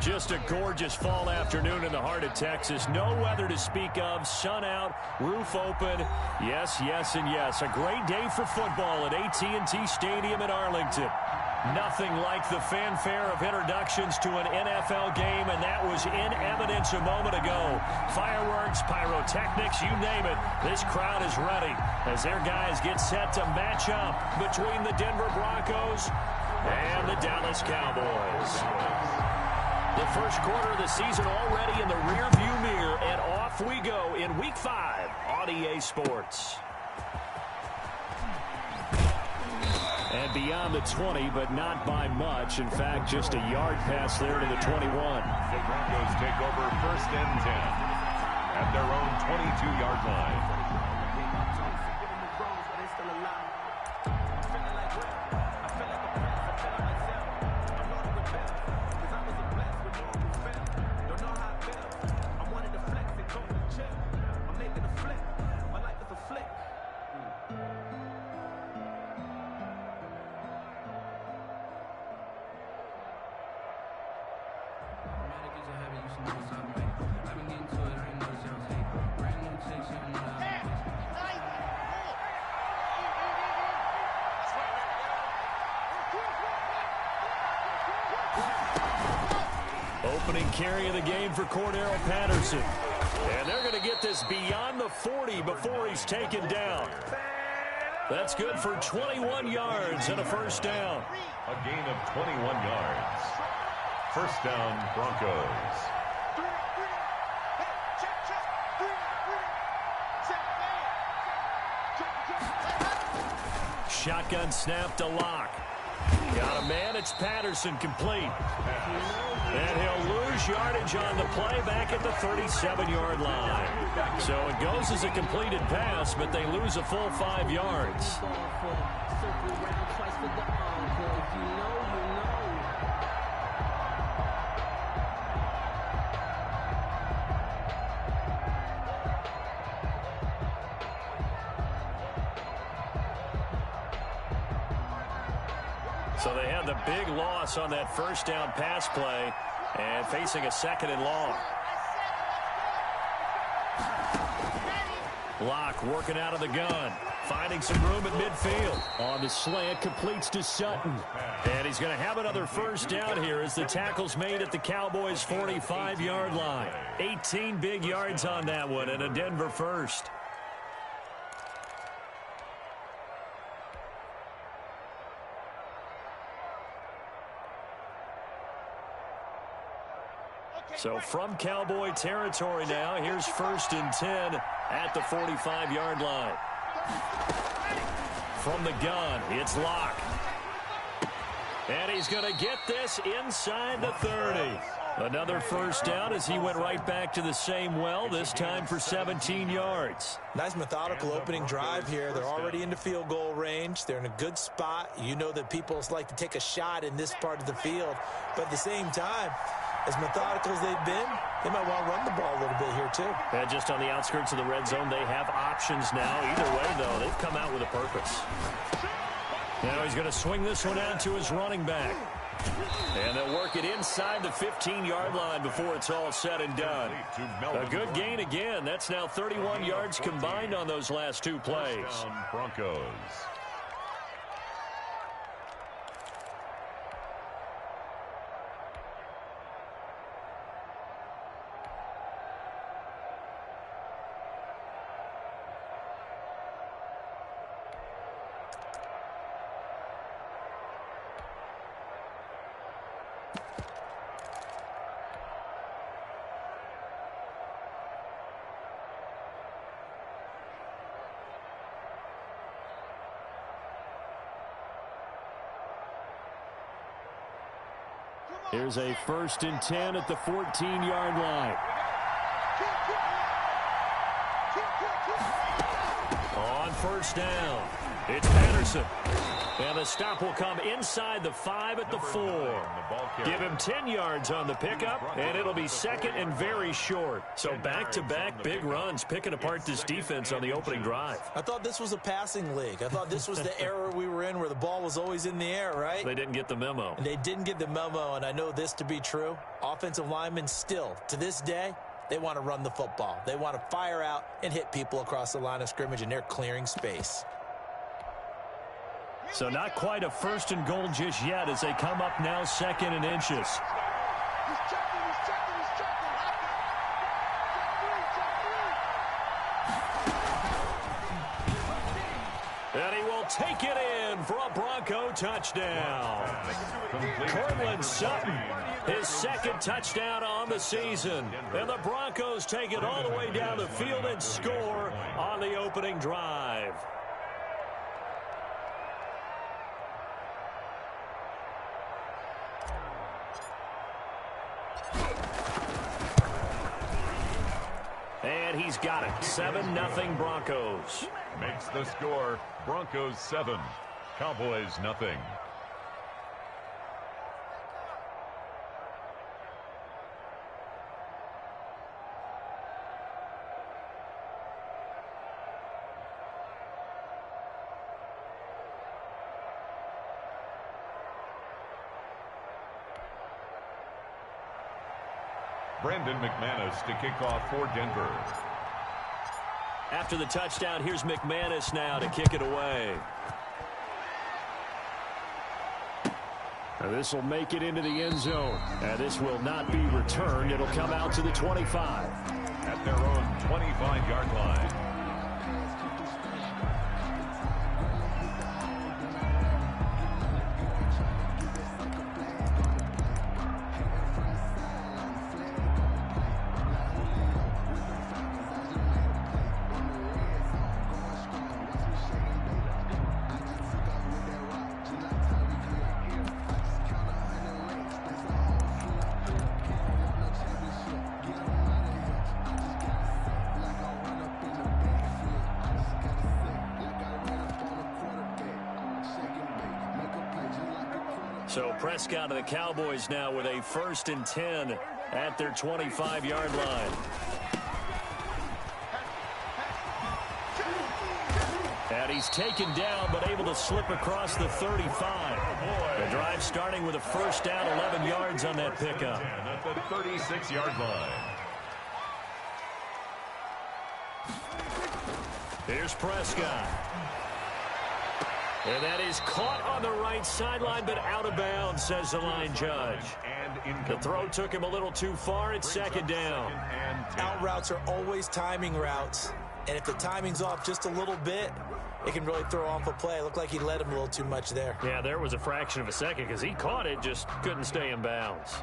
Just a gorgeous fall afternoon in the heart of Texas. No weather to speak of. Sun out, roof open. Yes, yes, and yes. A great day for football at AT&T Stadium in Arlington. Nothing like the fanfare of introductions to an NFL game, and that was in evidence a moment ago. Fireworks, pyrotechnics, you name it. This crowd is ready as their guys get set to match up between the Denver Broncos and the Dallas Cowboys. The first quarter of the season already in the rearview mirror, and off we go in Week 5 on EA Sports. And beyond the 20, but not by much. In fact, just a yard pass there to the 21. The Broncos take over 1st and 10 at their own 22-yard line. Opening carry of the game for Cordero Patterson. And they're going to get this beyond the 40 before he's taken down. That's good for 21 yards and a first down. A gain of 21 yards. First down, Broncos. Shotgun snap to Locke. Got a man, it's Patterson, complete. And he'll lose yardage on the play back at the 37-yard line. So it goes as a completed pass, but they lose a full 5 yards. So they had the big loss on that first down pass play and facing a 2nd and long. Locke working out of the gun, finding some room at midfield. On the slant, completes to Sutton. And he's going to have another first down here as the tackle's made at the Cowboys' 45-yard line. 18 big yards on that one and a Denver first. So from Cowboy territory now, here's 1st and 10 at the 45-yard line. From the gun, it's Locke. And he's going to get this inside the 30. Another first down as he went right back to the same well, this time for 17 yards. Nice methodical opening drive here. They're already into field goal range. They're in a good spot. You know that people like to take a shot in this part of the field. But at the same time, as methodical as they've been, they might want to run the ball a little bit here, too. Yeah, just on the outskirts of the red zone, they have options now. Either way, though, they've come out with a purpose. Now he's going to swing this one out to his running back. And they'll work it inside the 15-yard line before it's all said and done. A good gain again. That's now 31 yards combined on those last 2 plays. Broncos. Here's a 1st and 10 at the 14-yard line. On 1st down. It's Patterson. And the stop will come inside the 5 at the 4. Give him 10 yards on the pickup, and it'll be second and very short. So back-to-back big runs, picking apart this defense on the opening drive. I thought this was a passing league. I thought this was the era we were in where the ball was always in the air, right? They didn't get the memo. And they didn't get the memo, and I know this to be true. Offensive linemen still, to this day, they want to run the football. They want to fire out and hit people across the line of scrimmage, and they're clearing space. So not quite a first and goal just yet as they come up now second and inches. And he will take it in for a Bronco touchdown. Cortland Sutton, his second touchdown on the season. And the Broncos take it all the way down the field and score on the opening drive. And he's got it. 7-0 Broncos. Makes the score Broncos 7, Cowboys nothing. Brandon McManus to kick off for Denver. After the touchdown, here's McManus now to kick it away. This will make it into the end zone. And this will not be returned. It'll come out to the 25. At their own 25-yard line. So Prescott of the Cowboys now with a 1st and 10 at their 25-yard line. And he's taken down but able to slip across the 35. The drive starting with a first down, 11 yards on that pickup. At the 36-yard line. Here's Prescott. And that is caught on the right sideline, but out of bounds, says the line judge. The throw took him a little too far. It's second down. Out routes are always timing routes. And if the timing's off just a little bit, it can really throw off a play. It looked like he led him a little too much there. Yeah, there was a fraction of a second because he caught it, just couldn't stay in bounds.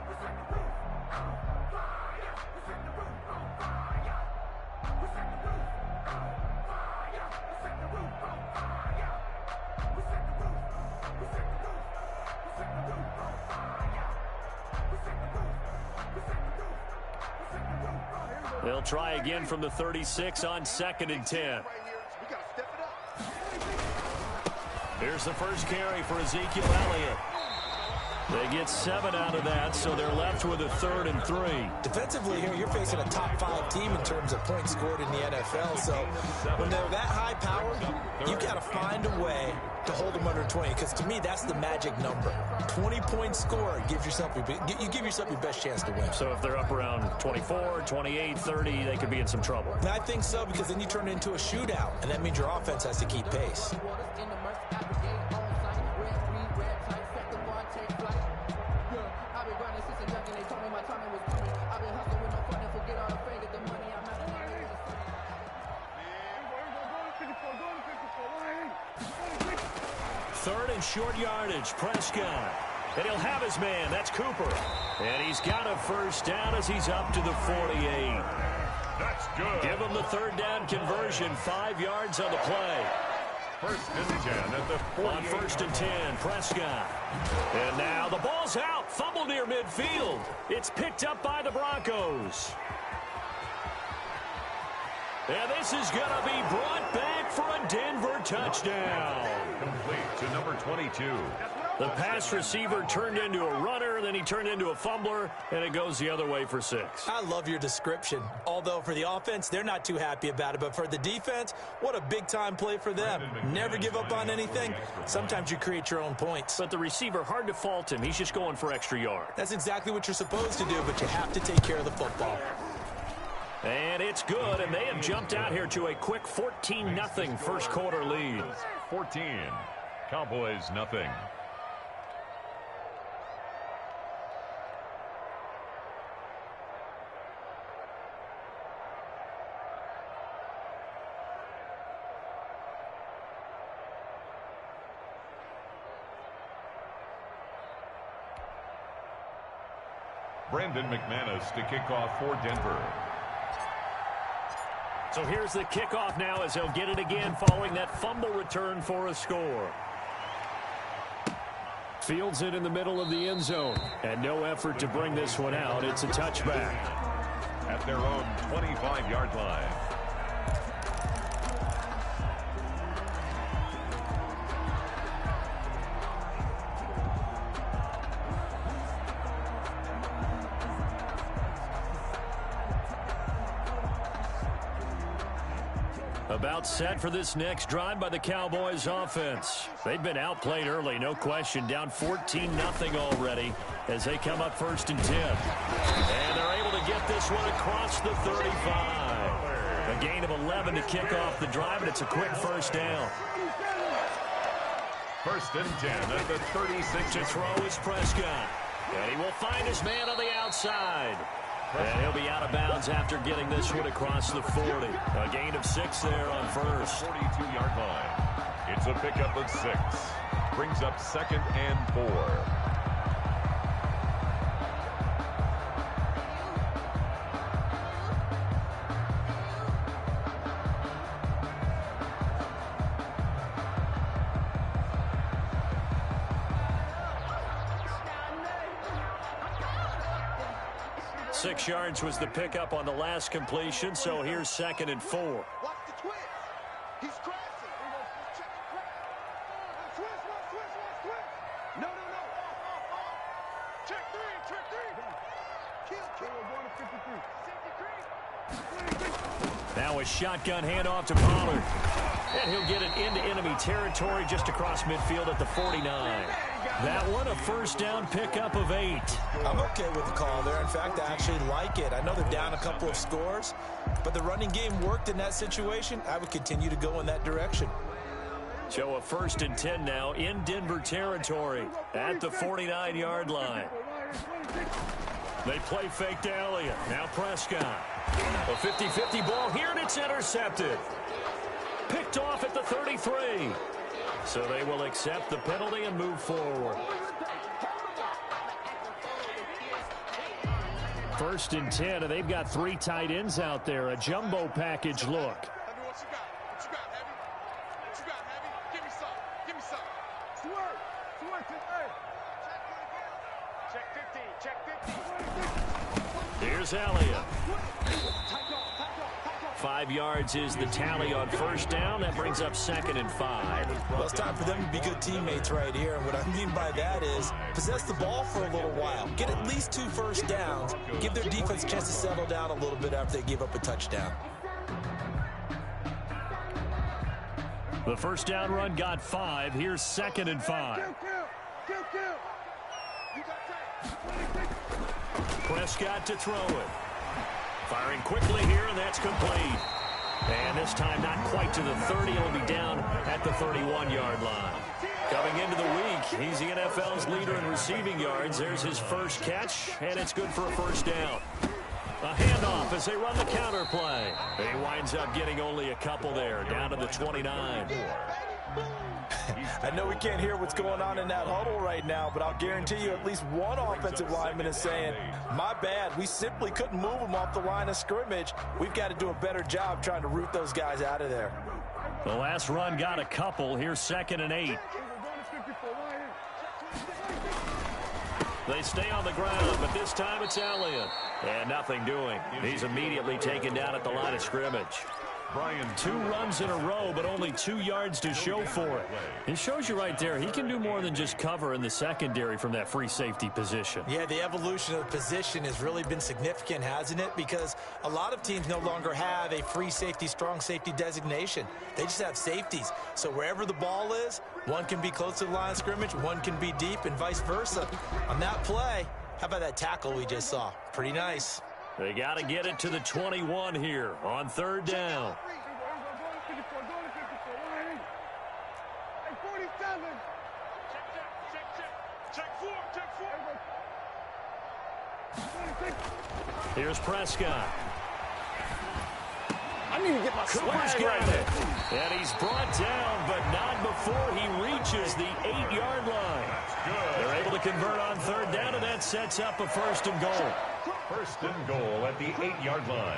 They'll try again from the 36 on 2nd and 10. Here's the first carry for Ezekiel Elliott. They get 7 out of that, so they're left with a 3rd and 3. Defensively here, you're facing a top 5 team in terms of points scored in the NFL. So when they're that high powered, you've got to find a way to hold them under 20. Because to me, that's the magic number. 20 points scored gives yourself you give yourself your best chance to win. So if they're up around 24, 28, 30, they could be in some trouble. And I think so, because then you turn it into a shootout, and that means your offense has to keep pace. Third and short yardage, Prescott. And he'll have his man. That's Cooper. And he's got a first down as he's up to the 48. That's good. Give him the 3rd down conversion. 5 yards on the play. 1st and 10 at the 48. On 1st and 10, Prescott. And now the ball's out. Fumble near midfield. It's picked up by the Broncos. And this is going to be brought back for a Denver touchdown. Complete to number 22. The pass receiver turned into a runner, then he turned into a fumbler, and it goes the other way for 6. I love your description. Although for the offense, they're not too happy about it. But for the defense, what a big-time play for them. Never give up on anything. Sometimes you create your own points. But the receiver, hard to fault him. He's just going for extra yards. That's exactly what you're supposed to do, but you have to take care of the football. And it's good, and they have jumped out here to a quick 14-0 first quarter lead. 14. Cowboys nothing. Brandon McManus to kick off for Denver. So here's the kickoff now as they'll get it again following that fumble return for a score. Fields it in the middle of the end zone. And no effort to bring this one out. It's a touchback. At their own 25-yard line. About set for this next drive by the Cowboys offense. They've been outplayed early, no question. Down 14-0 already as they come up 1st and 10. And they're able to get this one across the 35. A gain of 11 to kick off the drive, and it's a quick first down. 1st and 10 at the 36. To throw is Prescott. And he will find his man on the outside. And he'll be out of bounds after getting this one across the 40. A gain of 6 there on first. 42-yard line. It's a pickup of 6. Brings up 2nd and 4. Six yards was the pickup on the last completion, so here's 2nd and 4. Watch the twist. He's crashing. Check it. Twist. No. Check 3. Kill. Going to 53. Now a shotgun handoff to Pollard. And he'll get it into enemy territory just across midfield at the 49. That one, a first down pickup of 8. I'm okay with the call there. In fact, I actually like it. I know they're down a couple of scores, but the running game worked in that situation. I would continue to go in that direction. So a 1st and 10 now in Denver territory at the 49-yard line. They play fake to Elliott. Now Prescott. A 50-50 ball here, and it's intercepted. Picked off at the 33. So they will accept the penalty and move forward. 1st and 10, and they've got 3 tight ends out there. A jumbo package look. What you got, Heavy? Give me some. Swerve. Check 50. Here's Elliott. 5 yards is the tally on first down. That brings up 2nd and 5. Well, it's time for them to be good teammates right here. And what I mean by that is possess the ball for a little while. Get at least 2 first downs. Give their defense a chance to settle down a little bit after they give up a touchdown. The first down run got 5. Here's 2nd and 5. Prescott to throw it. Firing quickly here, and that's complete. And this time not quite to the 30. It'll be down at the 31-yard line. Coming into the week, he's the NFL's leader in receiving yards. There's his first catch, and it's good for a first down. A handoff as they run the counter play. He winds up getting only a couple there, down to the 29. I know we can't hear what's going on in that huddle right now, but I'll guarantee you at least one offensive lineman is saying, my bad, we simply couldn't move them off the line of scrimmage. We've got to do a better job trying to root those guys out of there. The last run got a couple. Here's 2nd and 8. They stay on the ground, but this time it's Elliott. And nothing doing. He's immediately taken down at the line of scrimmage. Brian. 2 runs in a row, but only 2 yards to show for it. It shows you right there, he can do more than just cover in the secondary from that free safety position. Yeah, the evolution of the position has really been significant, hasn't it? Because a lot of teams no longer have a free safety, strong safety designation. They just have safeties. So wherever the ball is, one can be close to the line of scrimmage, one can be deep, and vice versa. On that play, how about that tackle we just saw? Pretty nice. They got to get it to the 21 here on 3rd down. Here's Prescott. I need to get my Cooper's got it. And he's brought down, but not before he reaches the 8-yard line. They're able to convert on 3rd down, and that sets up a 1st and goal. 1st and goal at the 8-yard line.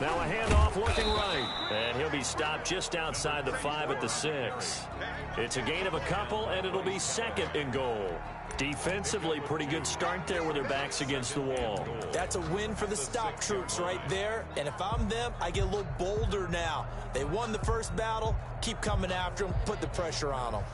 Now a handoff looking right. And he'll be stopped just outside the 5 at the 6. It's a gain of a couple, and it'll be 2nd and goal. Defensively, pretty good start there with their backs against the wall. That's a win for the stop troops right there. And if I'm them, I get a little bolder now. They won the first battle. Keep coming after them. Put the pressure on them.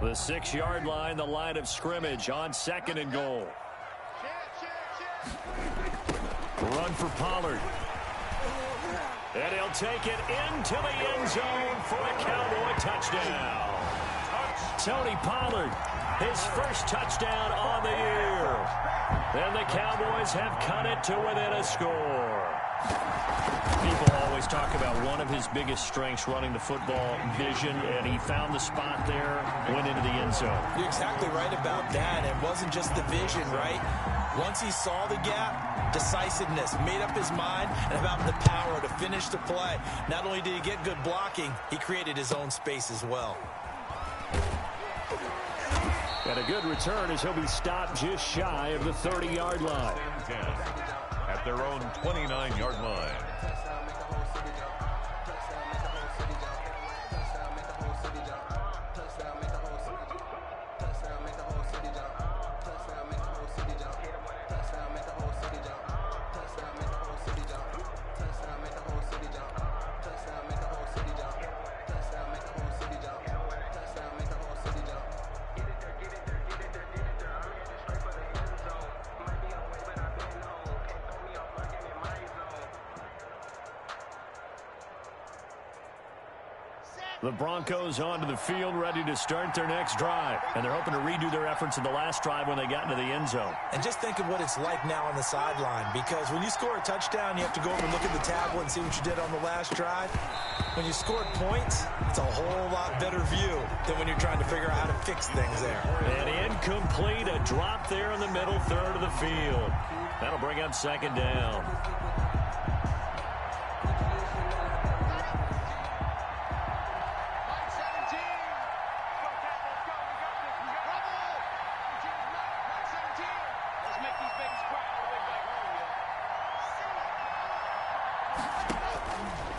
The 6-yard line, the line of scrimmage on 2nd and goal. Run for Pollard. And he'll take it into the end zone for a Cowboy touchdown. Tony Pollard, his first touchdown on the year. And the Cowboys have cut it to within a score. People always talk about one of his biggest strengths, running the football, vision, and he found the spot there, went into the end zone. You're exactly right about that. It wasn't just the vision, right? Once he saw the gap, decisiveness, made up his mind, and about the power to finish the play. Not only did he get good blocking, he created his own space as well. And a good return as he'll be stopped just shy of the 30-yard line. At their own 29-yard line. The Broncos onto the field, ready to start their next drive. And they're hoping to redo their efforts in the last drive when they got into the end zone. And just think of what it's like now on the sideline, because when you score a touchdown, you have to go over and look at the tablet and see what you did on the last drive. When you scored points, it's a whole lot better view than when you're trying to figure out how to fix things there. And incomplete, a drop there in the middle third of the field. That'll bring up 2nd down.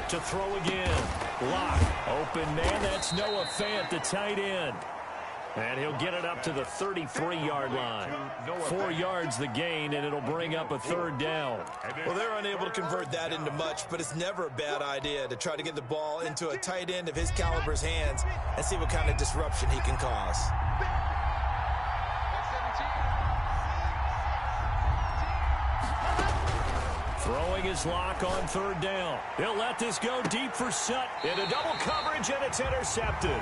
To throw again. Lock. Open man. That's Noah Fant, the tight end. And he'll get it up to the 33-yard line. 4 yards the gain, and it'll bring up a 3rd down. Well, they're unable to convert that into much, but it's never a bad idea to try to get the ball into a tight end of his caliber's hands and see what kind of disruption he can cause. Throwing his lock on 3rd down. He'll let this go deep for Sutton. Into double coverage, and it's intercepted.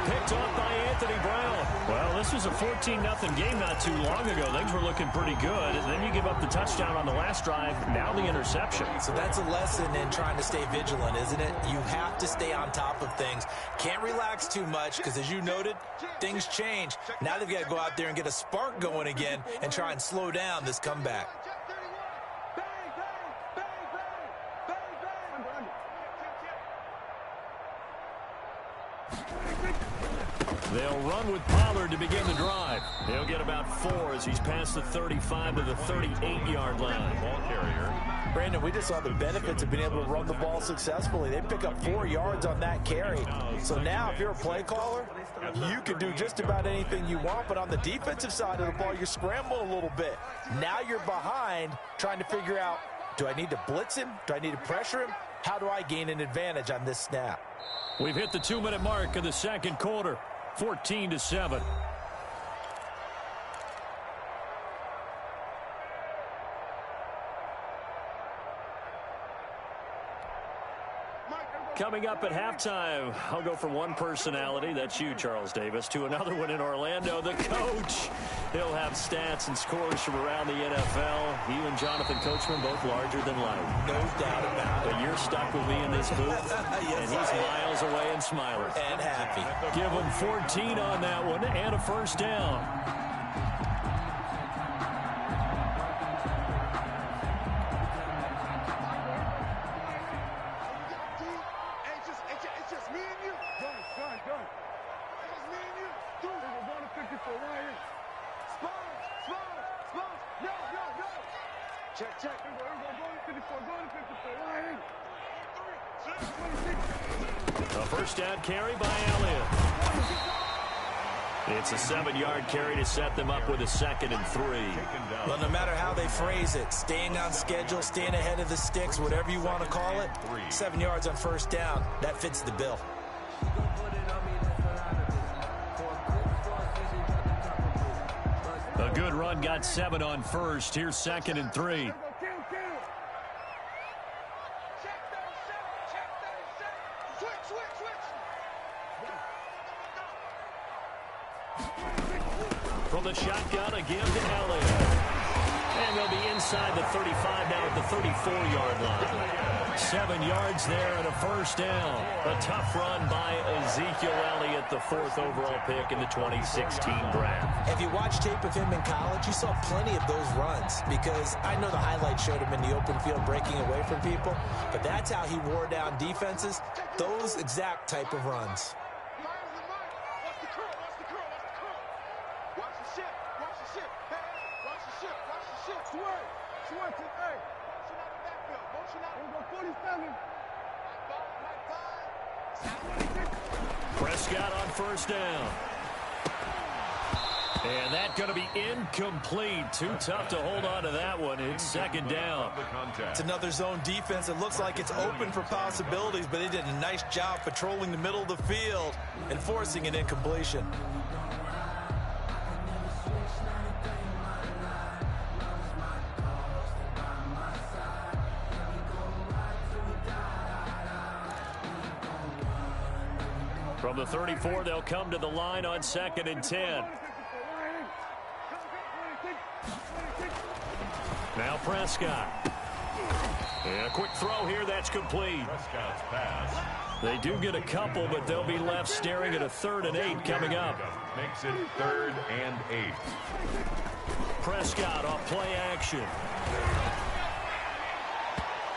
Picked off by Anthony Brown. Well, this was a 14-0 game not too long ago. Things were looking pretty good. And then you give up the touchdown on the last drive. Now the interception. So that's a lesson in trying to stay vigilant, isn't it? You have to stay on top of things. Can't relax too much because, as you noted, things change. Now they've got to go out there and get a spark going again and try and slow down this comeback. They'll run with Pollard to begin the drive. He'll get about 4 as he's past the 35 to the 38-yard line. Ball carrier. Brandon, we just saw the benefits of being able to run the ball successfully. They pick up 4 yards on that carry. So now if you're a play caller, you can do just about anything you want. But on the defensive side of the ball, you're scrambling a little bit. Now you're behind trying to figure out, do I need to blitz him? Do I need to pressure him? How do I gain an advantage on this snap? We've hit the 2-minute mark of the second quarter. 14-7. Coming up at halftime, I'll go from one personality, that's you, Charles Davis, to another one in Orlando, the coach. He'll have stats and scores from around the NFL. He and Jonathan Coachman both larger than life. No doubt about it. But you're stuck with me in this booth, Yes, and he's miles away and smiling. And happy. Give him 14 on that one and a first down. A first down carry by Elliott. It's a 7-yard carry to set them up with a 2nd and 3. Well, no matter how they phrase it, staying on schedule, staying ahead of the sticks, whatever you want to call it, 7 yards on first down, that fits the bill. A good run got 7 on first. Here's 2nd and 3. From the shotgun, a give to Elliott. And they'll be inside the 35 now at the 34-yard line. 7 yards there and a first down. A tough run by Ezekiel Elliott, the 4th overall pick in the 2016 draft. If you watch tape of him in college, you saw plenty of those runs because I know the highlights showed him in the open field breaking away from people, but that's how he wore down defenses, those exact type of runs. Prescott on first down. And that's going to be incomplete. Too tough to hold on to that one. It's 2nd down. It's another zone defense. It looks like it's open for possibilities, but they did a nice job patrolling the middle of the field and forcing an incompletion. From the 34, they'll come to the line on 2nd and 10. Now Prescott. And a quick throw here, that's complete. Prescott's pass. They do get a couple, but they'll be left staring at a 3rd and 8 coming up. Makes it 3rd and 8. Prescott off play action.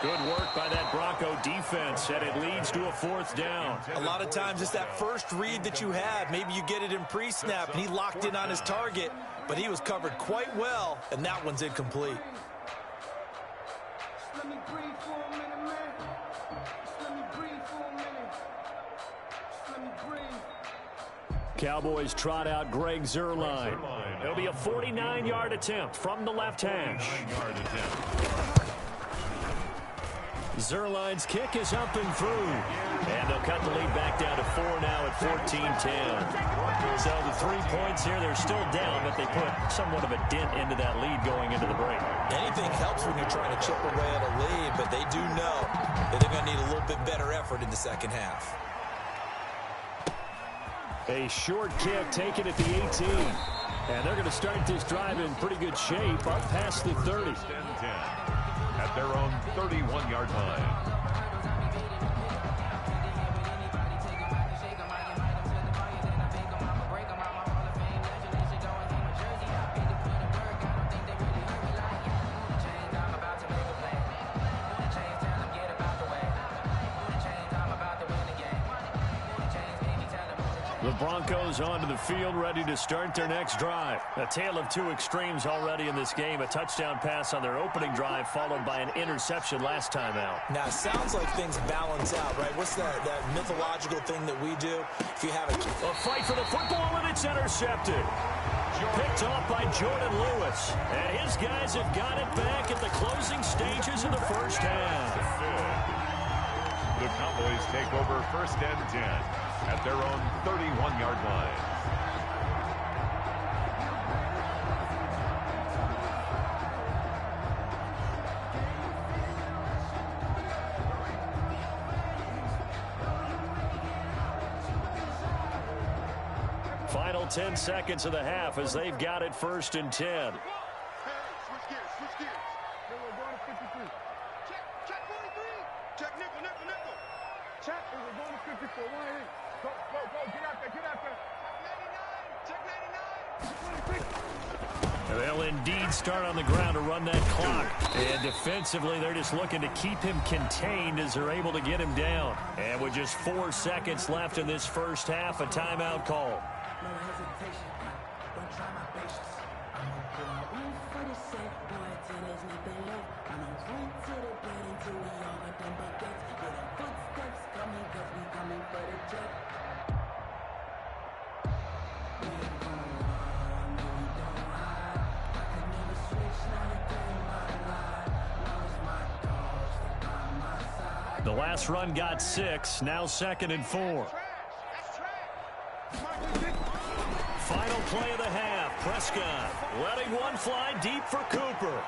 Good work by that Bronco defense, and it leads to a 4th down. A lot of times it's that first read that you have. Maybe you get it in pre-snap, and he locked in on his target, but he was covered quite well, and that one's incomplete. Cowboys trot out Greg Zuerlein. It'll be a 49-yard attempt from the left hash. Zuerlein's kick is up and through. And they'll cut the lead back down to 4 now at 14-10. So the 3 points here, they're still down, but they put somewhat of a dent into that lead going into the break. Anything helps when you're trying to chip away at a lead, but they do know that they're going to need a little bit better effort in the second half. A short kick taken at the 18. And they're going to start this drive in pretty good shape up past the 30. At their own 31-yard line. The Broncos onto the field, ready to start their next drive. A tale of two extremes already in this game. A touchdown pass on their opening drive, followed by an interception last time out. Now, it sounds like things balance out, right? What's that mythological thing that we do? If you have a fight for the football, and it's intercepted. Picked off by Jordan Lewis. And his guys have got it back at the closing stages of the first half. The Cowboys take over 1st and 10 at their own 31-yard line. Final 10 seconds of the half as they've got it 1st and 10. Switch gears, switch gears. We're going to 53. Check 43. Check nickel, nickel, nickel. Check, we're going to 54. 1-8. Go, get out there, get out there. Check 99, check 99. They'll indeed start on the ground to run that clock. And defensively, they're just looking to keep him contained as they're able to get him down. And with just 4 seconds left in this first half, a timeout call. No hesitation, don't try my patience. I'm gonna pull out one for the safe, boy, till there's nothing left. I'm gonna run to the bed until we all got them buckets. Hear the footsteps coming, cause we coming for the jet. We ain't gonna run, no, we don't hide. I could never switch, now you play my life. Lost my dogs, they by my side. The last run got 6, now 2nd and 4. Final play of the half. Prescott letting one fly deep for Cooper.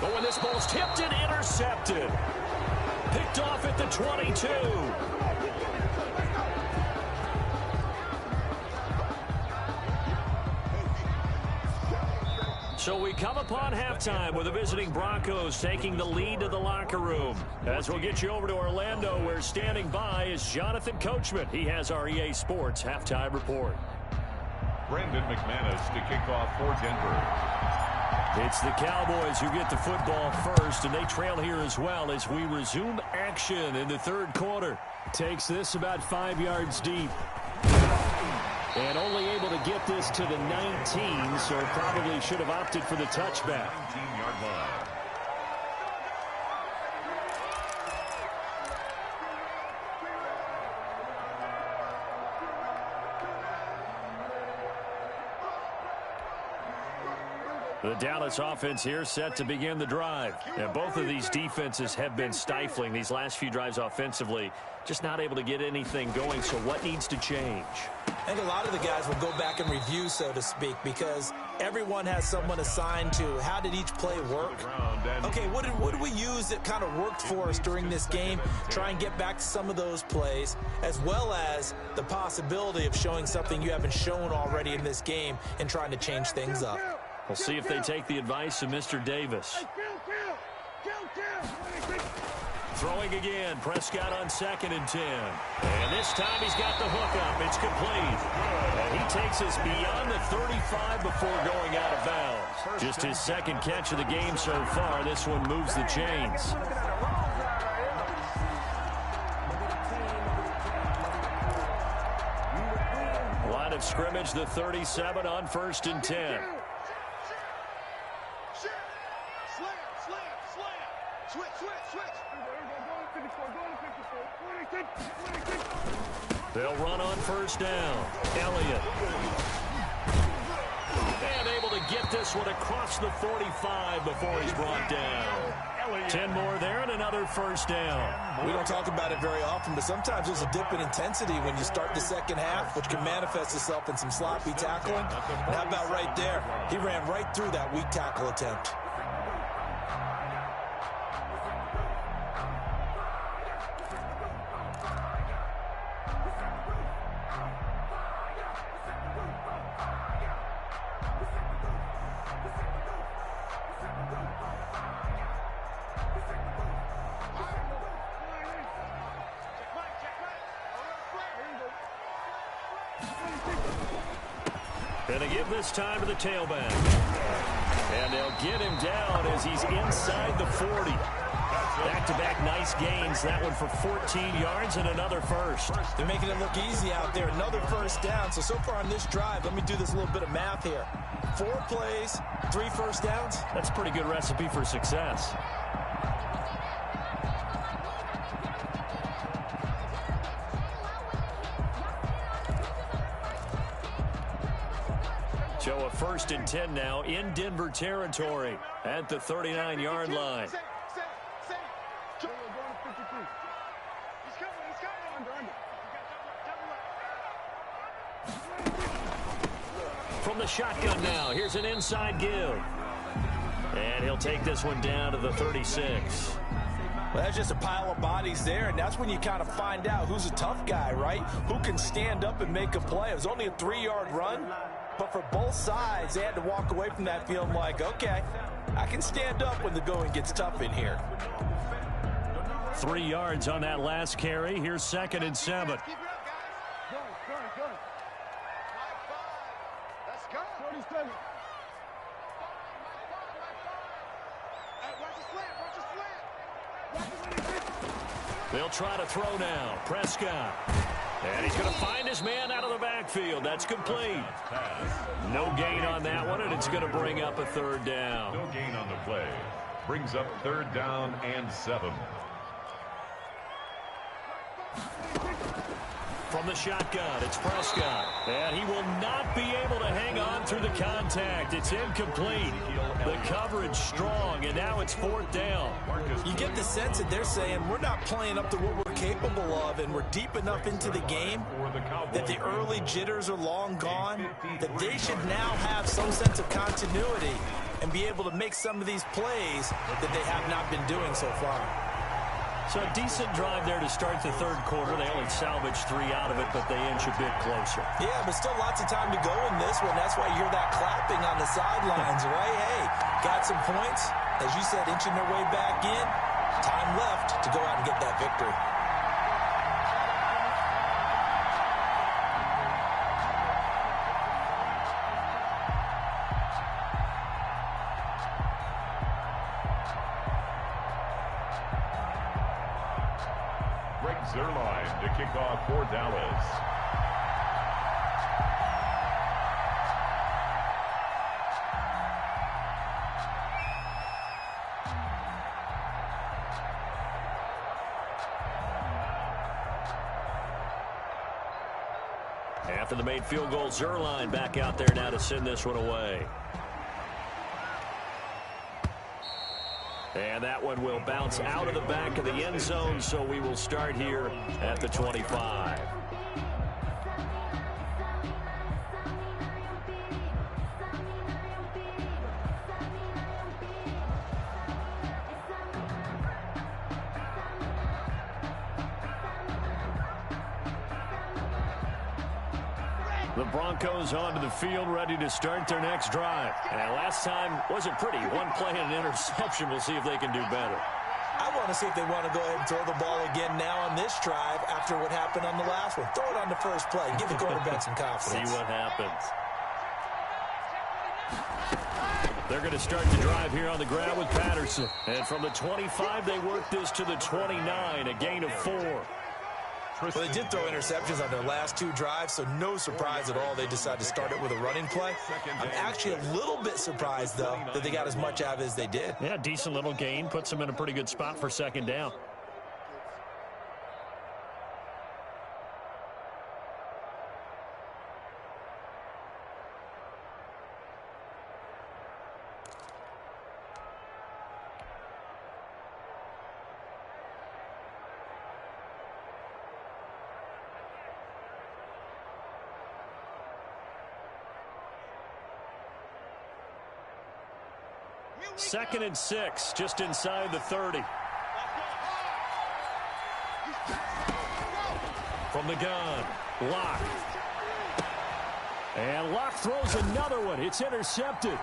Oh, and this ball's tipped and intercepted. Picked off at the 22. So we come upon halftime with the visiting Broncos taking the lead to the locker room. As we'll get you over to Orlando, where standing by is Jonathan Coachman. He has our EA Sports halftime report. Brandon McManus to kick off for Denver. It's the Cowboys who get the football first, and they trail here as well as we resume action in the 3rd quarter. Takes this about 5 yards deep. And only able to get this to the 19, so probably should have opted for the touchback. 19-yard line. The Dallas offense here set to begin the drive. And both of these defenses have been stifling these last few drives offensively. Just not able to get anything going, so what needs to change? I think a lot of the guys will go back and review, so to speak, because everyone has someone assigned to how did each play work. Okay, what did we use that kind of worked for us during this game? Try and get back to some of those plays, as well as the possibility of showing something you haven't shown already in this game and trying to change things up. We'll see if they take the advice of Mr. Davis. Throwing again, Prescott on 2nd and 10. And this time he's got the hook up. It's complete. And he takes us beyond the 35 before going out of bounds. Just his 2nd catch of the game so far. This one moves the chains. Line of scrimmage, the 37 on 1st and 10. They'll run on 1st down. Elliott. And able to get this one across the 45 before he's brought down. 10 more there and another 1st down. We don't talk about it very often, but sometimes there's a dip in intensity when you start the 2nd half, which can manifest itself in some sloppy tackling. And how about right there? He ran right through that weak tackle attempt. And they give this time to the tailback. And they'll get him down as he's inside the 40. Back-to-back nice gains. That one for 14 yards and another first. They're making it look easy out there. Another first down. So far on this drive, let me do this little bit of math here. 4 plays, 3 first downs. That's a pretty good recipe for success. So a 1st and 10 now in Denver territory at the 39-yard line. From the shotgun now, here's an inside give. And he'll take this one down to the 36. Well, that's just a pile of bodies there, and that's when you kind of find out who's a tough guy, right? Who can stand up and make a play. It was only a 3-yard run, but for both sides, they had to walk away from that feeling like, okay, I can stand up when the going gets tough in here. 3 yards on that last carry. Here's 2nd and 7. They'll try to throw now. Prescott. And he's going to find his man out of the backfield. That's complete. No gain on that one, and it's going to bring up a 3rd down. No gain on the play. Brings up 3rd down and 7. From the shotgun, it's Prescott. And he will not be able to hang on through the contact. It's incomplete. The coverage strong, and now it's 4th down. You get the sense that they're saying we're not playing up to what we're capable of, and we're deep enough into the game that the early jitters are long gone, that they should now have some sense of continuity and be able to make some of these plays that they have not been doing so far. So a decent drive there to start the 3rd quarter. They only salvaged 3 out of it, but they inch a bit closer. Yeah, but still lots of time to go in this one. That's why you hear that clapping on the sidelines, right? Hey, got some points. As you said, inching their way back in. Time left to go out and get that victory. Zerline to kick off for Dallas. After the made field goal, Zerline back out there now to send this one away. And that one will bounce out of the back of the end zone, so we will start here at the 25. The Broncos onto the field, ready to start their next drive. And last time wasn't pretty. One play and an interception. We'll see if they can do better. I want to see if they want to go ahead and throw the ball again now on this drive after what happened on the last one. Throw it on the first play. Give the quarterback some confidence. See what happens. They're going to start the drive here on the ground with Patterson. And from the 25, they work this to the 29, a gain of 4. Well, they did throw interceptions on their last 2 drives, so no surprise at all they decided to start it with a running play. I'm actually a little bit surprised, though, that they got as much out of it as they did. Yeah, decent little gain. Puts them in a pretty good spot for 2nd down. Second and 6, just inside the 30. From the gun, Locke. And Locke throws another one. It's intercepted.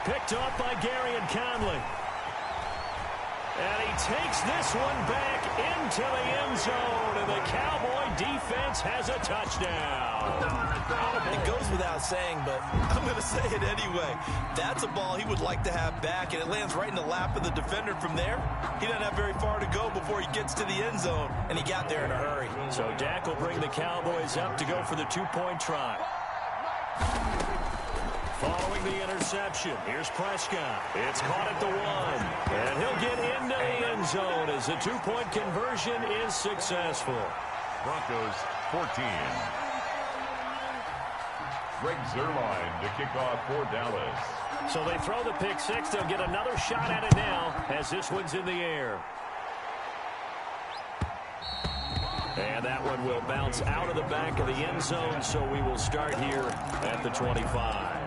Picked off by Gary and Conley. And he takes this one back into the end zone, and the Cowboy defense has a touchdown. It goes without saying, but I'm going to say it anyway. That's a ball he would like to have back, and it lands right in the lap of the defender from there. He doesn't have very far to go before he gets to the end zone, and he got there in a hurry. So Dak will bring the Cowboys up to go for the two-point try. Following the interception, here's Prescott. It's caught at the 1. And he'll get into the end zone as the two-point conversion is successful. Broncos 14. Greg Zuerlein to kick off for Dallas. So they throw the pick six. They'll get another shot at it now as this one's in the air. And that one will bounce out of the back of the end zone, so we will start here at the 25.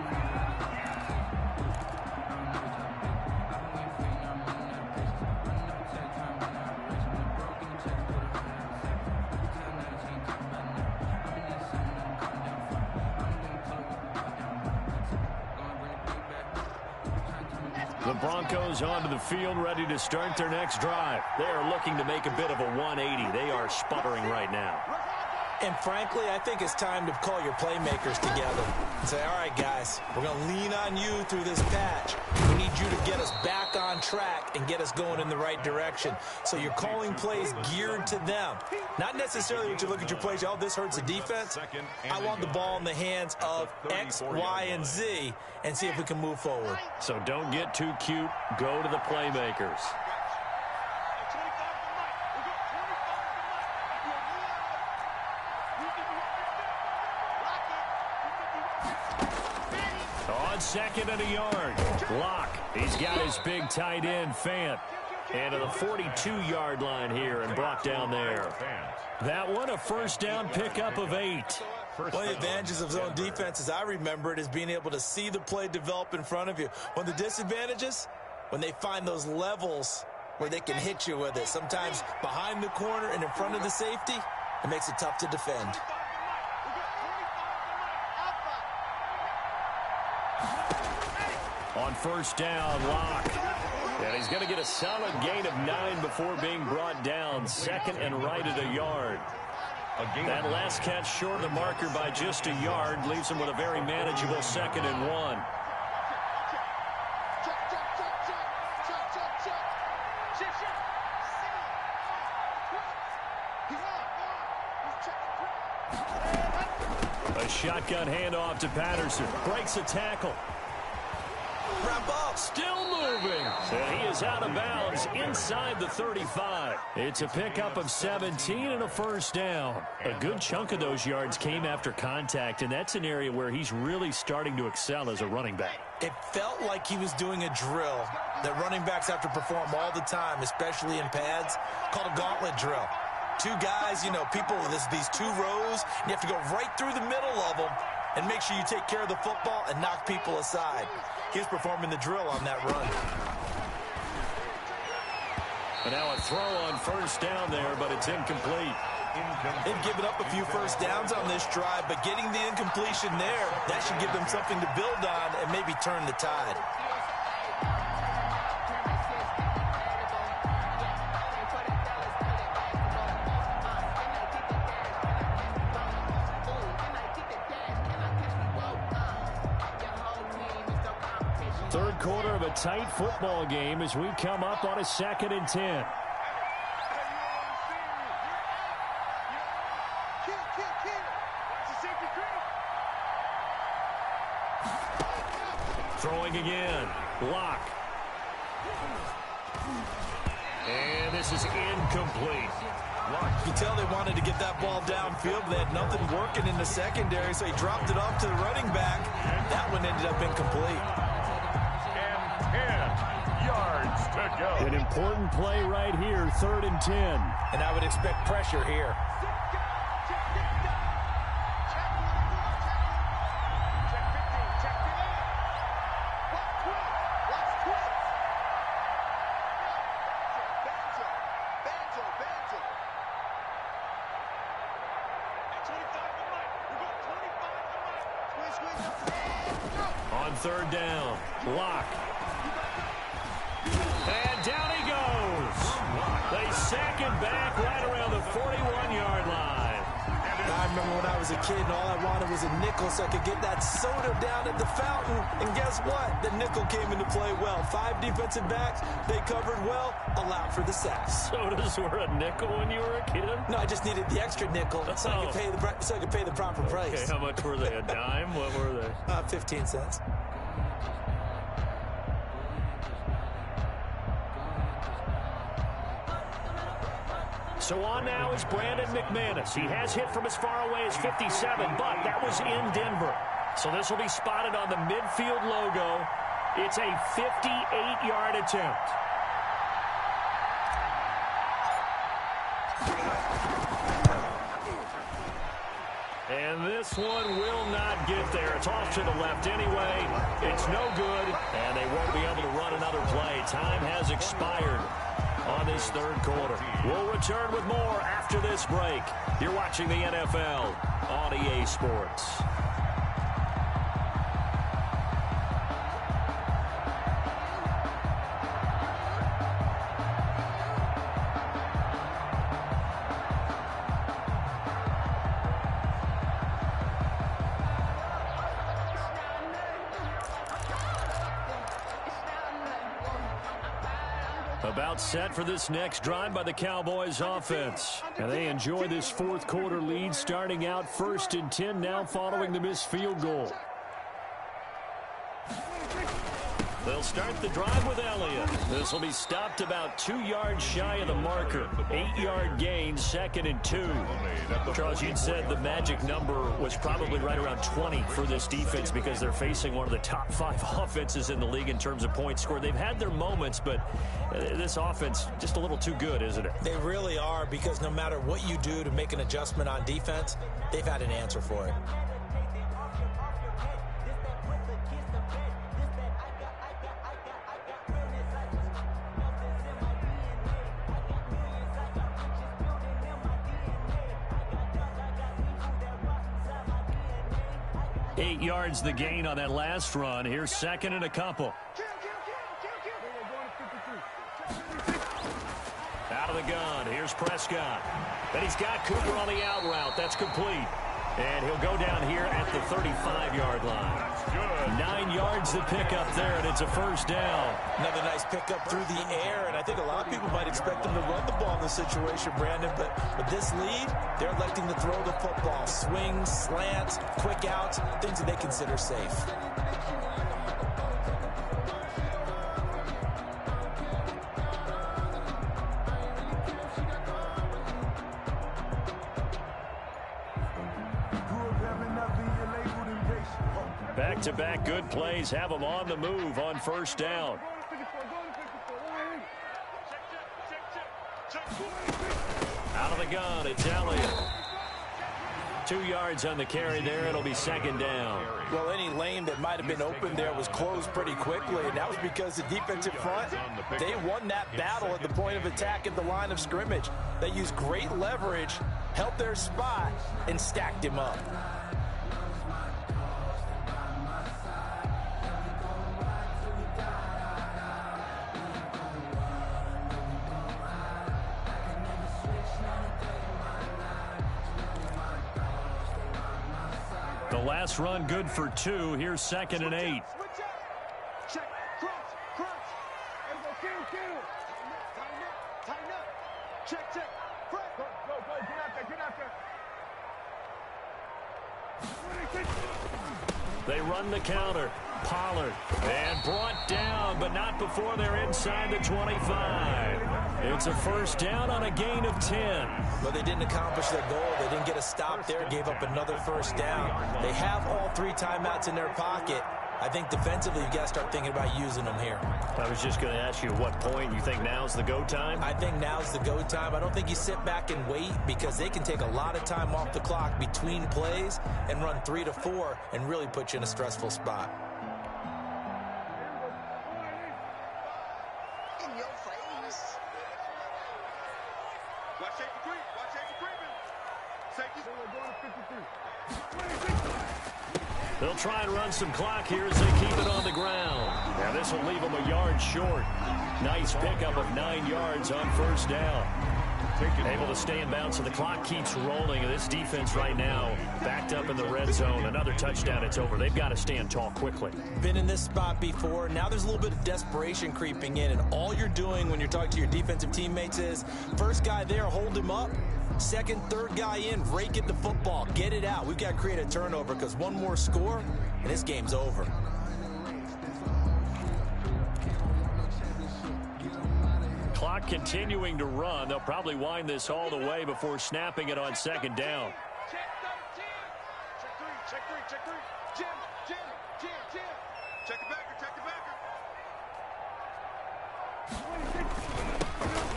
The Broncos onto the field, ready to start their next drive. They are looking to make a bit of a 180. They are sputtering right now. And frankly, I think it's time to call your playmakers together and say, all right, guys, we're going to lean on you through this patch. We need you to get us back on track and get us going in the right direction. So you're calling plays geared to them. Not necessarily that you look at your plays, oh, this hurts the defense. I want the ball in the hands of X, Y, and Z and see if we can move forward. So don't get too cute. Go to the playmakers. On second and a yard. Locke. He's got his big tight end, Fant. And to the 42-yard line here and brought down there. That one, a first down pickup of 8. One of the advantages of zone defense, as I remember it, is being able to see the play develop in front of you. One of the disadvantages, when they find those levels where they can hit you with it. Sometimes behind the corner and in front of the safety, it makes it tough to defend. On first down, Locke. And he's going to get a solid gain of 9 before being brought down. Second and right at a yard. That last catch short of the marker by just a yard leaves him with a very manageable second and 1. A shotgun handoff to Patterson. Breaks a tackle. Wrap up. Still moving. And he is out of bounds inside the 35. It's a pickup of 17 and a first down. A good chunk of those yards came after contact, and that's an area where he's really starting to excel as a running back. It felt like he was doing a drill that running backs have to perform all the time, especially in pads, called a gauntlet drill. Two guys, you know, people, these two rows, and you have to go right through the middle of them and make sure you take care of the football and knock people aside. He's performing the drill on that run. And now a throw on first down there, but it's incomplete. They've given up a few first downs on this drive, but getting the incompletion there, that should give them something to build on and maybe turn the tide. Third quarter of a tight football game as we come up on a 2nd and 10. Throwing again. Locke. And this is incomplete. You can tell they wanted to get that ball downfield, but they had nothing working in the secondary, so he dropped it off to the running back. That one ended up incomplete. And 10 yards to go. An important play right here, 3rd and 10. And I would expect pressure here. On 3rd down, Locke. And down he goes. second back right around the 41-yard line. I remember when I was a kid and all I wanted was a nickel so I could get that soda down at the fountain. And guess what? The nickel came into play well. 5 defensive backs, they covered well, allowed for the sacks. Sodas were a nickel when you were a kid? No, I just needed the extra nickel so I could pay the proper price. Okay, how much were they? A dime? What were they? 15 cents. So on now is Brandon McManus. He has hit from as far away as 57, but that was in Denver. So this will be spotted on the midfield logo. It's a 58-yard attempt. And this one will not get there. It's off to the left anyway. It's no good, and they won't be able to run another play. Time has expired on this third quarter. We'll return with more after this break. You're watching the NFL on EA Sports. About set for this next drive by the Cowboys offense. And they enjoy this fourth quarter lead starting out 1st and 10 now following the missed field goal. They'll start the drive with Elliott. This will be stopped about 2 yards shy of the marker. 8-yard gain, 2nd and 2. Charles, you'd said the magic number was probably right around 20 for this defense because they're facing one of the top 5 offenses in the league in terms of points scored. They've had their moments, but this offense just a little too good, isn't it? They really are, because no matter what you do to make an adjustment on defense, they've had an answer for it. 8 yards the gain on that last run. Here's 2nd and a couple. Out of the gun. Here's Prescott. Then he's got Cooper on the out route. That's complete. And he'll go down here at the 35-yard line. 9 yards the pickup there, and it's a first down. Another nice pickup through the air, and I think a lot of people might expect them to run the ball in this situation, Brandon, but with this lead, they're electing to throw the football. Swings, slants, quick outs, things that they consider safe. Back-to-back good plays have them on the move on first down. Out of the gun, it's Elliott. 2 yards on the carry there. It'll be 2nd down. Well, any lane that might have been open there was closed pretty quickly, and that was because the defensive front, they won that battle at the point of attack at the line of scrimmage. They used great leverage, held their spot, and stacked him up. The last run good for 2. Here's 2nd and 8. Check, cross, cross. Everybody kill. Tighten up. Check. Press. Go. Get out there. They run the counter. Pollard. And brought down, but not before they're inside the 25. It's a first down on a gain of 10. Well, they didn't accomplish their goal. They didn't get a stop there, gave up another first down. They have all 3 timeouts in their pocket. I think defensively, you've got to start thinking about using them here. I was just going to ask you at what point you think now's the go time? I think now's the go time. I don't think you sit back and wait, because they can take a lot of time off the clock between plays and run 3 to 4 and really put you in a stressful spot. In your face. Watch safety creeping. Safety. Going to 53. They'll try and run some clock here as they keep it on the ground. Now this will leave them a yard short. Nice pickup of 9 yards on first down. Able to stay in bounds, so the clock keeps rolling. And this defense right now backed up in the red zone. Another touchdown, it's over. They've got to stand tall quickly. Been in this spot before. Now there's a little bit of desperation creeping in, and all you're doing when you're talking to your defensive teammates is, first guy there, hold him up. Second, third guy in, rake at the football. Get it out. We've got to create a turnover because one more score, and this game's over. Clock continuing to run. They'll probably wind this all the way before snapping it on second down. Check three. Jim. Check the backer.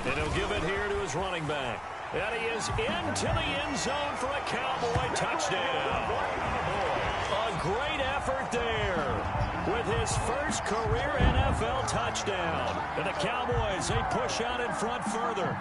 And he'll give it here to his running back. And he is into the end zone for a Cowboy touchdown. A great effort there with his first career NFL touchdown. And the Cowboys, they push out in front further.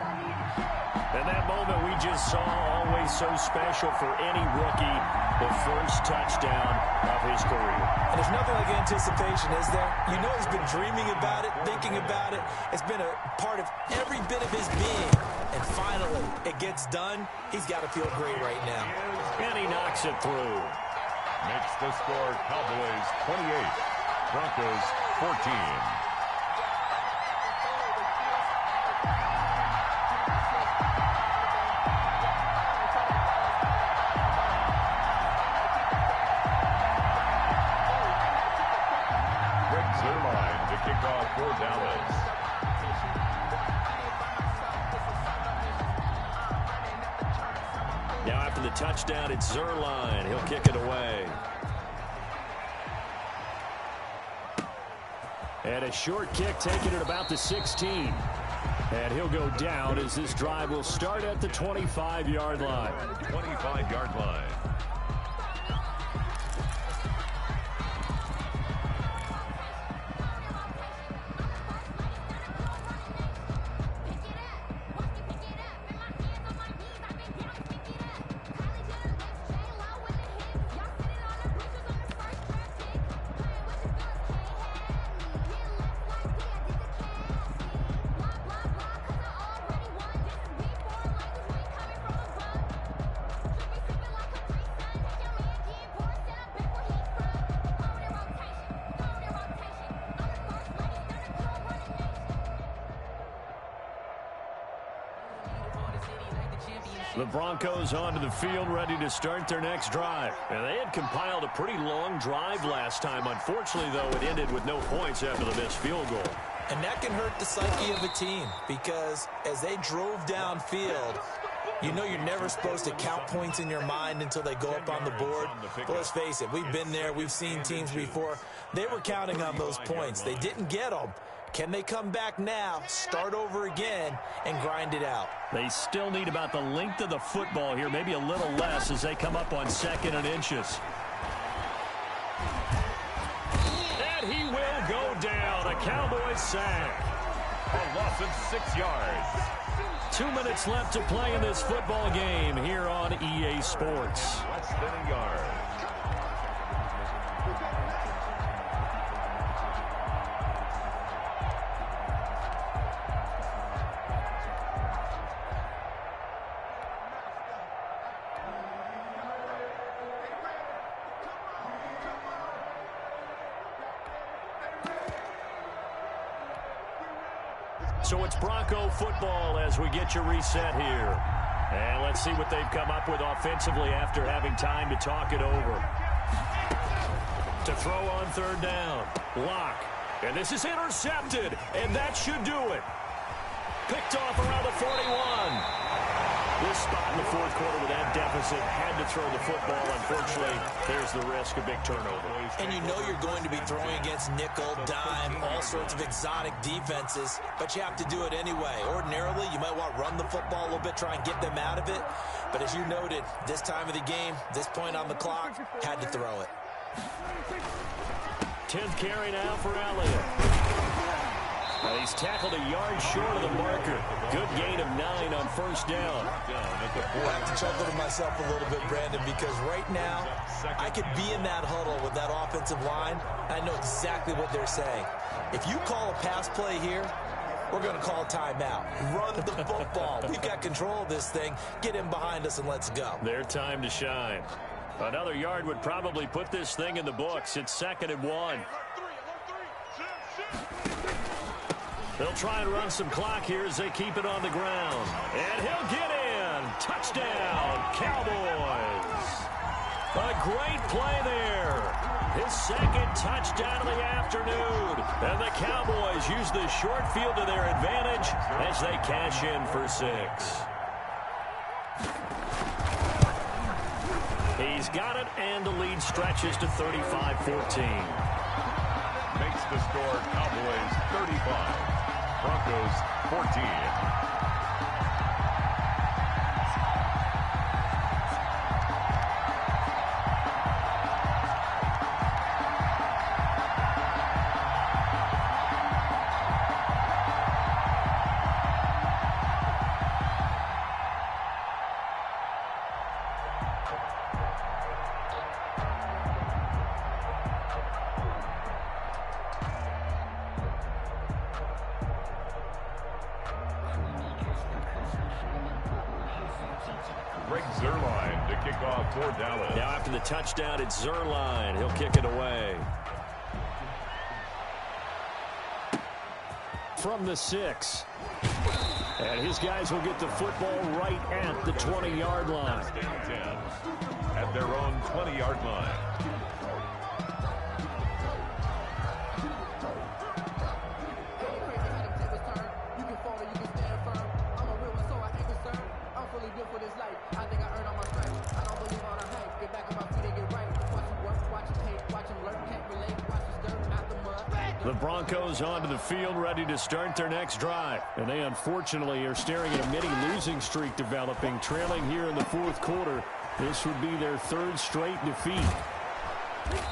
And that moment we just saw, always so special for any rookie, the first touchdown of his career. And there's nothing like anticipation, is there? You know he's been dreaming about it, thinking about it. It's been a part of every bit of his being. And finally, it gets done. He's got to feel great right now. And he knocks it through. Makes the score Cowboys 28, Broncos 14. Kickoff for Dallas. Now after the touchdown, it's Zerline. He'll kick it away. And a short kick taken at about the 16. And he'll go down as this drive will start at the 25-yard line. 25-yard line. The Broncos onto the field, ready to start their next drive. And they had compiled a pretty long drive last time. Unfortunately, though, it ended with no points after the missed field goal. And that can hurt the psyche of a team because as they drove downfield, you know you're never supposed to count points in your mind until they go up on the board. But let's face it, we've been there. We've seen teams before. They were counting on those points. They didn't get them. Can they come back now, start over again, and grind it out? They still need about the length of the football here, maybe a little less as they come up on 2nd and inches. And he will go down. A Cowboys sack. A loss of 6 yards. 2 minutes left to play in this football game here on EA Sports. Less than a yard. So it's Bronco football as we get you reset here. And let's see what they've come up with offensively after having time to talk it over. To throw on 3rd down. Lock. And this is intercepted. And that should do it. Picked off around the 41. This spot in the 4th quarter with that deficit had to throw the football. Unfortunately, there's the risk of big turnover. And you know you're going to be throwing against nickel, dime, all sorts of exotic defenses, but you have to do it anyway. Ordinarily, you might want to run the football a little bit, try and get them out of it. But as you noted, this time of the game, this point on the clock, had to throw it. 10th carry now for Elliott. He's tackled a yard short of the marker. Good gain of 9 on 1st down. I have to chuckle to myself a little bit, Brandon, because right now I could be in that huddle with that offensive line, and I know exactly what they're saying. If you call a pass play here, we're going to call timeout. Run the football. We've got control of this thing. Get him behind us and let's go. Their time to shine. Another yard would probably put this thing in the books. It's 2nd and 1. They'll try and run some clock here as they keep it on the ground. And he'll get in. Touchdown, Cowboys. A great play there. His 2nd touchdown of the afternoon. And the Cowboys use the short field to their advantage as they cash in for 6. He's got it, and the lead stretches to 35-14. Makes the score Cowboys 35. Broncos 14. For Dallas. Now after the touchdown, it's Zerline. He'll kick it away. From the 6. And his guys will get the football right at the 20-yard line. At their own 20-yard line. The Broncos onto the field, ready to start their next drive. And they unfortunately are staring at a mini-losing streak developing, trailing here in the 4th quarter. This would be their 3rd straight defeat.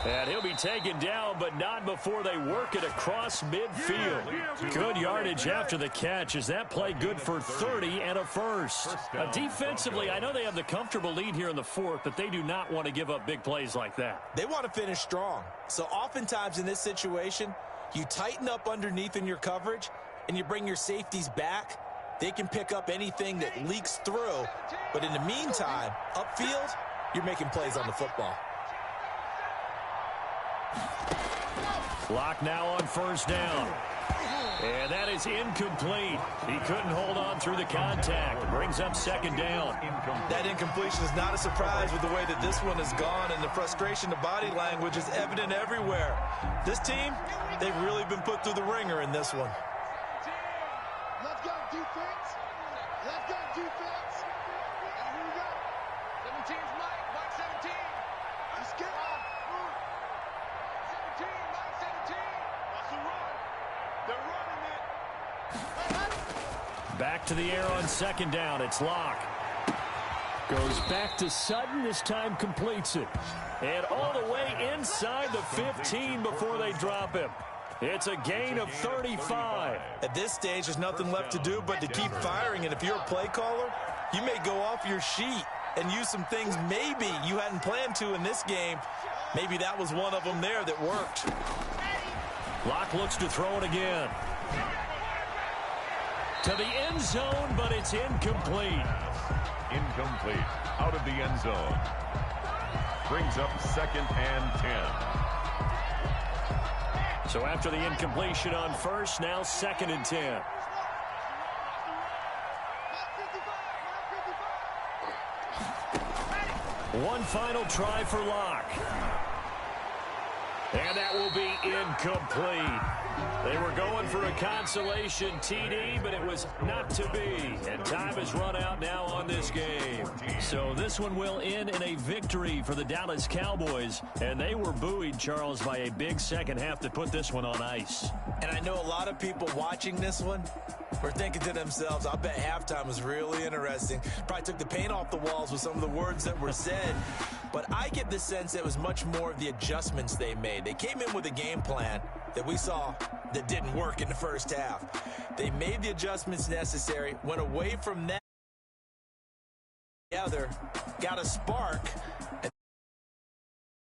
And he'll be taken down, but not before they work it across midfield. Good yardage after the catch. Is that play good for 30 and a first? Defensively, I know they have the comfortable lead here in the 4th, but they do not want to give up big plays like that. They want to finish strong. So oftentimes in this situation, you tighten up underneath in your coverage, and you bring your safeties back. They can pick up anything that leaks through. But in the meantime, upfield, you're making plays on the football. Lock now on 1st down. And that is incomplete. He couldn't hold on through the contact. It brings up 2nd down. That incompletion is not a surprise with the way that this one has gone, and the frustration of body language is evident everywhere. This team, they've really been put through the ringer in this one. Let's go, defense. Let's go, defense. And here we go. 17's Mike. Mike 17. Let's get on. 17, Mike 17. That's the run. They're running it. Back to the air on 2nd down. It's Locke. Goes back to Sutton. This time completes it. And all the way inside the 15 before they drop him. It's a gain of 35. At this stage, there's nothing left to do but to keep firing. And if you're a play caller, you may go off your sheet and use some things maybe you hadn't planned to in this game. Maybe that was one of them there that worked. Locke looks to throw it again. To the end zone, but it's incomplete. Incomplete. Out of the end zone. Brings up 2nd and 10. So after the incompletion on 1st, now 2nd and 10. One final try for Locke. And that will be incomplete. They were going for a consolation TD, but it was not to be. And time has run out now on this game. So this one will end in a victory for the Dallas Cowboys. And they were buoyed, Charles, by a big second half to put this one on ice. And I know a lot of people watching this one were thinking to themselves, I bet halftime was really interesting. Probably took the paint off the walls with some of the words that were said. But I get the sense it was much more of the adjustments they made. They came in with a game plan that we saw that didn't work in the first half. They made the adjustments necessary, went away from that together, got a spark,